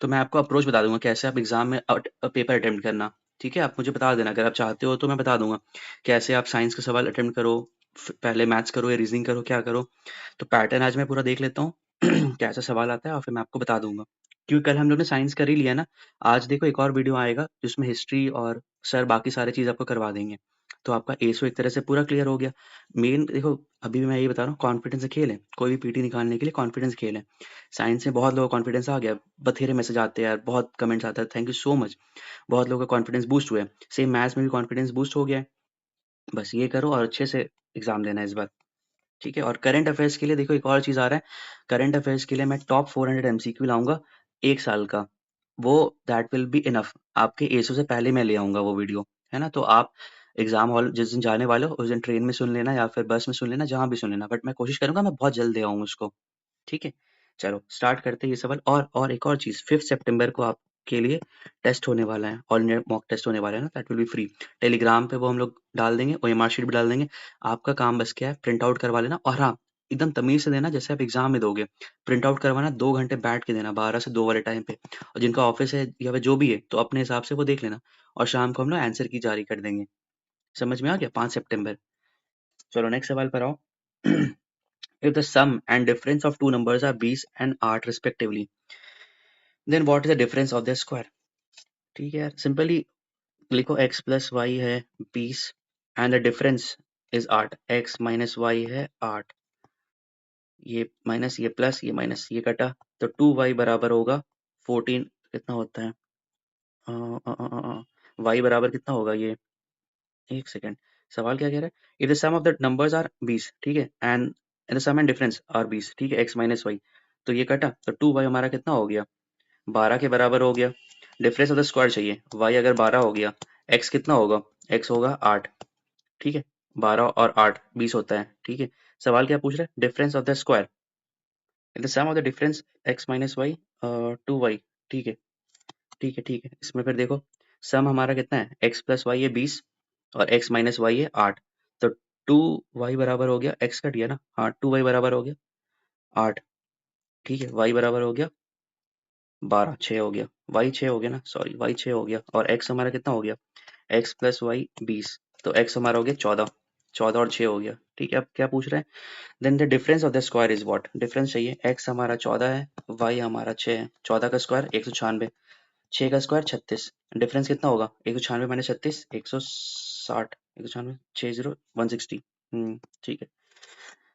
तो मैं आपको अप्रोच बता दूँगा कैसे आप एग्ज़ाम में पेपर अटेम्प्ट करना, ठीक है? आप मुझे बता देना अगर आप चाहते हो तो मैं बता दूँगा, कैसे आप साइंस के सवाल अटेम्प्ट करो, पहले मैथ्स करो या रीज़निंग करो, क्या करो। तो पैटर्न आज मैं पूरा देख लेता हूँ कैसा सवाल आता है और फिर मैं आपको बता दूँगा। क्योंकि कल हम लोग ने साइंस कर ही लिया ना, आज देखो एक और वीडियो आएगा जिसमें हिस्ट्री और सर बाकी सारी चीज़ आपको करवा देंगे। तो आपका एसओ एक तरह से पूरा क्लियर हो गया। मेन देखो अभी भी मैं यही बता रहा हूँ, कॉन्फिडेंस से खेलें, कोई भी पीटी निकालने के लिए कॉन्फिडेंस खेलें। साइंस में बहुत लोगों को कॉन्फिडेंस आ गया, बथेरे मैसेज आते हैं यार, बहुत कमेंट्स आता है, थैंक यू सो मच। बहुत लोगों का कॉन्फिडेंस बूस्ट हुआ है, सेम मैथ्स में भी कॉन्फिडेंस बूस्ट हो गया है। बस ये करो और अच्छे से एग्ज़ाम देना है इस बार, ठीक है? और करंट अफेयर्स के लिए देखो एक और चीज़ आ रहा है, करंट अफेयर्स के लिए मैं टॉप 400 एमसीक्यू लाऊँगा 1 साल का। वो दैट विल बी इनफ। आपके एसओ से पहले मैं ले आऊँगा वो वीडियो, है ना? तो आप एग्ज़ाम हॉल जिस दिन जाने वाले हो, उस दिन ट्रेन में सुन लेना या फिर बस में सुन लेना, जहाँ भी सुन लेना। बट मैं कोशिश करूँगा मैं बहुत जल्द दे आऊँ उसको। ठीक है? चलो स्टार्ट करते हैं ये सवाल। और एक और चीज़, 5 सितंबर को आपके लिए टेस्ट होने वाला है, ऑल इंडिया मॉक टेस्ट होने वाला है ना, that will be free. Telegram पे वो हम लोग डाल देंगे, ओएमआर शीट भी डाल देंगे। आपका काम बस क्या है, प्रिंट आउट करवा लेना और हाँ, एकदम तमीज़ से देना जैसे आप एग्ज़ाम में दोगे। प्रिंट आउट करवाना 2 घंटे बैठ के देना, 12 से 2 वाले टाइम पे। और जिनका ऑफ़िस है या फिर जो भी है, तो अपने हिसाब से वो देख लेना और शाम को हम लोग आंसर की जारी कर देंगे। समझ में आ गया? 5 सितंबर। चलो नेक्स्ट सवाल पर आओ। If the sum and difference of two numbers are 20 and 8 respectively, then what is the difference of their square? ठीक है यार, सिंपली लिखो x प्लस वाई है 20 and the difference is 8, x minus y है 8, ये माइनस ये plus ये minus ये कटा, तो 2y बराबर होगा 14। कितना होता है y बराबर कितना होगा ये, एक सेकेंड, सवाल क्या कह रहा है? If the sum of the numbers are 20, ठीक है, and the sum and difference are 20, ठीक है, x माइनस वाई, तो ये कटा तो 2y हमारा कितना हो गया, 12 के बराबर हो गया। डिफरेंस ऑफ द स्क्वायर चाहिए, y अगर 12 हो गया, x कितना होगा, x होगा 8, ठीक है, 12 और 8 20 होता है, ठीक है। सवाल क्या पूछ रहा है, difference of the square, the sum of the difference x minus y 2y, ठीक है, ठीक है, ठीक है। इसमें फिर देखो सम हमारा कितना है, x प्लस वाई है 20 और x माइनस वाई है 8, तो 2y बराबर हो गया, x कट गया ना, हाँ 2y बराबर हो गया 8, ठीक है, y बराबर हो गया 12, 6 हो गया, y 6 हो गया ना, सॉरी y 6 हो गया और x हमारा कितना हो गया, x प्लस वाई 20, तो x हमारा हो गया 14, 14 और 6 हो गया, ठीक है। अब क्या पूछ रहे हैं, then the difference of the square is what, difference चाहिए, x हमारा 14 है, y हमारा 6 है, 14 का स्क्वायर 196, 6 का स्क्वायर 36, डिफरेंस कितना होगा, 196 माइनस 36 160, 196 60 160, ठीक है।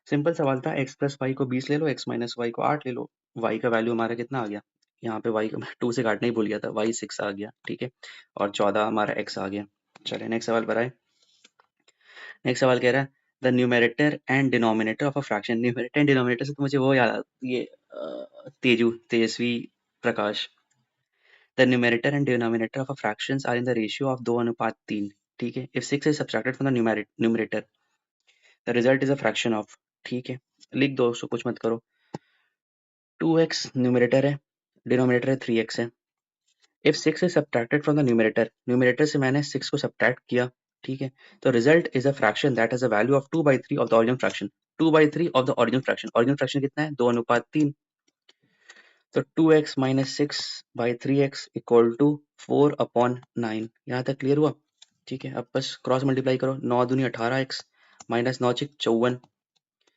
सिंपल सवाल था, x प्लस वाई को 20 ले लो, x माइनस वाई को 8 ले लो, y का वैल्यू हमारा कितना आ गया, यहाँ पे y को मैं 2 से काटना ही भूल गया था, y 6 आ गया, ठीक है, और 14 हमारा x आ गया। चलिए नेक्स्ट सवाल पर आए। नेक्स्ट सवाल कह रहा है the numerator and denominator of a fraction, numerator and denominator से तो मुझे वो याद ये Tejasswi Prakash, the numerator and denominator of a fractions are in the ratio of 2:3, ठीक है। If 6 is subtracted from the numerator, the result is a fraction of, ठीक है, लिख दो उसको, कुछ मत करो। 2x न्यूमरेटर है, डिनोमिनेटर है 3x है। If 6 is subtracted from the numerator, numerator से मैंने 6 को सब्ट्रैक्ट किया, ठीक है, तो result is a fraction that has a value of 2/3 of the original fraction, 2/3 of the original fraction, original fraction कितना है 2:3, तो 2x minus 6/3x equal to 4/9। यहाँ तक क्लियर हुआ, ठीक है। अब बस क्रॉस मल्टीप्लाई करो, 9 दूनी 18x minus 9 6 54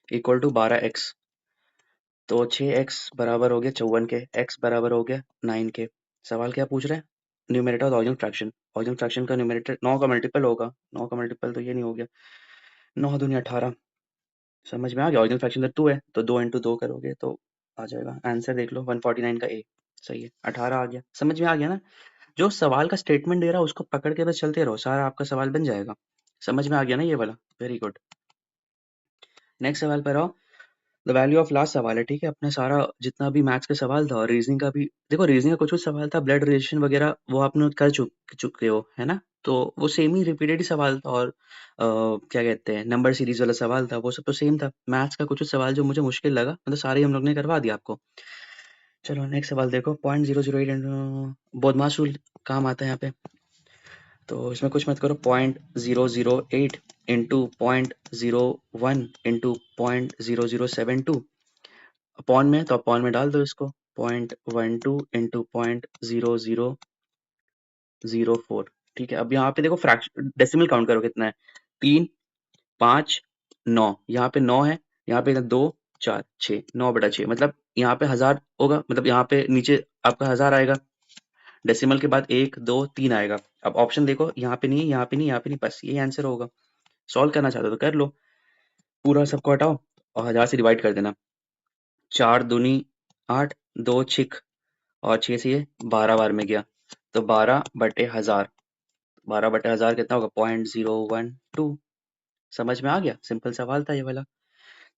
equal to 12x, तो 6x बराबर हो गया 54 के, x बराबर हो गया 9 के। सवाल क्या पूछ रहे हैं, न्यूमरेटर और ओरिजिनल फ्रैक्शन, ओरिजिनल फ्रैक्शन का न्यूमरेटर 9 का मल्टीपल होगा, 9 का मल्टीपल तो ये नहीं हो गया, 9 दूनी 18, समझ में आ गया। ओरिजिनल फ्रैक्शन तो 2 है, तो 2 इंटू 2 करोगे तो आ जाएगा आंसर, देख लो 149 का ए, सही है, 18 आ गया। समझ में आ गया ना, जो सवाल का स्टेटमेंट दे रहा है उसको पकड़ के बस चलते रहो, सारा आपका सवाल बन जाएगा। समझ में आ गया ना ये वाला, वेरी गुड। नेक्स्ट सवाल पर आओ, द वैल्यू ऑफ लास्ट सवाल है, ठीक है, अपना सारा जितना भी मैथ्स का सवाल था और रीजनिंग का भी, देखो रीजनिंग का कुछ कुछ सवाल था, ब्लड रिलेशन वगैरह वो आपने कर चुके हो, है ना, तो वो सेम ही रिपीटेड ही सवाल था, और क्या कहते हैं नंबर सीरीज वाला सवाल था, वो सब तो सेम था। मैथ्स का कुछ कुछ सवाल जो मुझे मुश्किल लगा, मतलब सारे हम लोग ने करवा दिया आपको। चलो नेक्स्ट सवाल देखो, 0.008 बदमाश रूल काम आता है यहाँ पे, तो इसमें कुछ मत करो, 0.008 इंटू 0.01 इंटू 0.0072, अपॉन में तो अपॉन में डाल दो इसको 0.12 इंटू 0.0004। ठीक है, अब यहाँ पे देखो फ्रैक्शन डेसिमल काउंट करो कितना है, 3 5 9, यहाँ पे 9 है, यहाँ पे 2 4 6, 9/6, मतलब यहाँ पे 1000 होगा, मतलब यहाँ पे नीचे आपका 1000 आएगा, डेसिमल के बाद 1 2 3 आएगा। अब ऑप्शन देखो, यहाँ पे नहीं है, यहाँ पे नहीं, यहाँ पे नहीं, बस यही आंसर होगा। सॉल्व करना चाहते हो तो कर लो, पूरा सबको हटाओ और 1000 से डिवाइड कर देना। 4 दूनी 8, 2 छिक और 6 से ये 12 बार में गया, तो 12/1000, 12/1000 कितना होगा, 0.012। समझ में आ गया, सिंपल सवाल था ये वाला।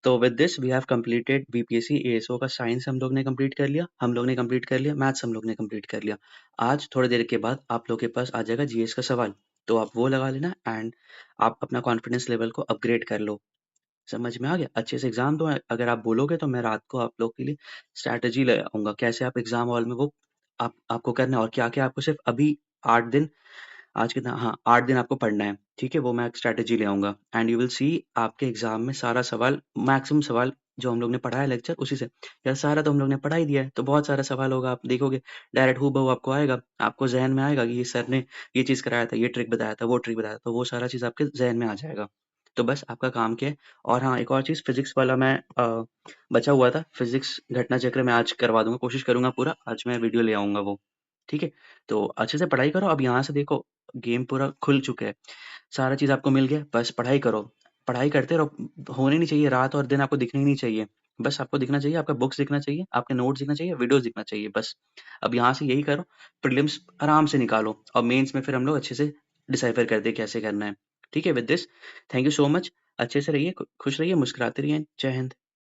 तो with this we have completed BPSC ASO का साइंस हम लोग ने कंप्लीट कर लिया, हम लोग ने कंप्लीट कर लिया, मैथ्स हम लोग ने कंप्लीट कर लिया। आज थोड़ी देर के बाद आप लोग के पास आ जाएगा जीएस का सवाल, तो आप वो लगा लेना एंड आप अपना कॉन्फिडेंस लेवल को अपग्रेड कर लो। समझ में आ गया, अच्छे से एग्जाम दो, अगर आप बोलोगे तो मैं रात को आप लोग के लिए स्ट्रैटेजी ले आऊंगा, कैसे आप एग्जाम हॉल में वो आपको करना है और क्या क्या आपको सिर्फ अभी 8 दिन, आज कितना, हाँ 8 दिन आपको पढ़ना है, ठीक है, वो मैं एक स्ट्रैटेजी ले आऊंगा एंड यू विल सी आपके एग्जाम में सारा सवाल, मैक्सिमम सवाल जो हम लोग ने पढ़ा है लेक्चर उसी से, यार सारा तो हम लोग ने पढ़ा ही दिया है, तो बहुत सारा सवाल होगा, आप देखोगे डायरेक्ट हूबहू आपको आएगा, आपको जहन में आएगा कि ये सर ने ये चीज़ कराया था, ये ट्रिक बताया था, वो ट्रिक बताया था, तो वो सारा चीज़ आपके जहन में आ जाएगा। तो बस आपका काम क्या है। और हाँ, एक और चीज़, फिजिक्स वाला मैं बचा हुआ था, फिजिक्स घटना चक्र मैं आज करवा दूंगा, कोशिश करूंगा पूरा, आज मैं वीडियो ले आऊंगा वो, ठीक है। तो अच्छे से पढ़ाई करो, अब यहाँ से देखो गेम पूरा खुल चुका है, सारा चीज़ आपको मिल गया, बस पढ़ाई करो, पढ़ाई करते रहो, होने नहीं चाहिए रात और दिन, आपको दिखने ही नहीं चाहिए, बस आपको दिखना चाहिए, आपका बुक्स दिखना चाहिए, आपके नोट्स दिखना चाहिए, वीडियोस दिखना चाहिए, बस। अब यहाँ से यही करो, प्रीलिम्स आराम से निकालो और मेंस में फिर हम लोग अच्छे से डिसाइफर करते हैं कैसे करना है। ठीक है, with this thank you so much, अच्छे से रहिए, खुश रहिए, मुस्कुराते रहिए, जय हिंद।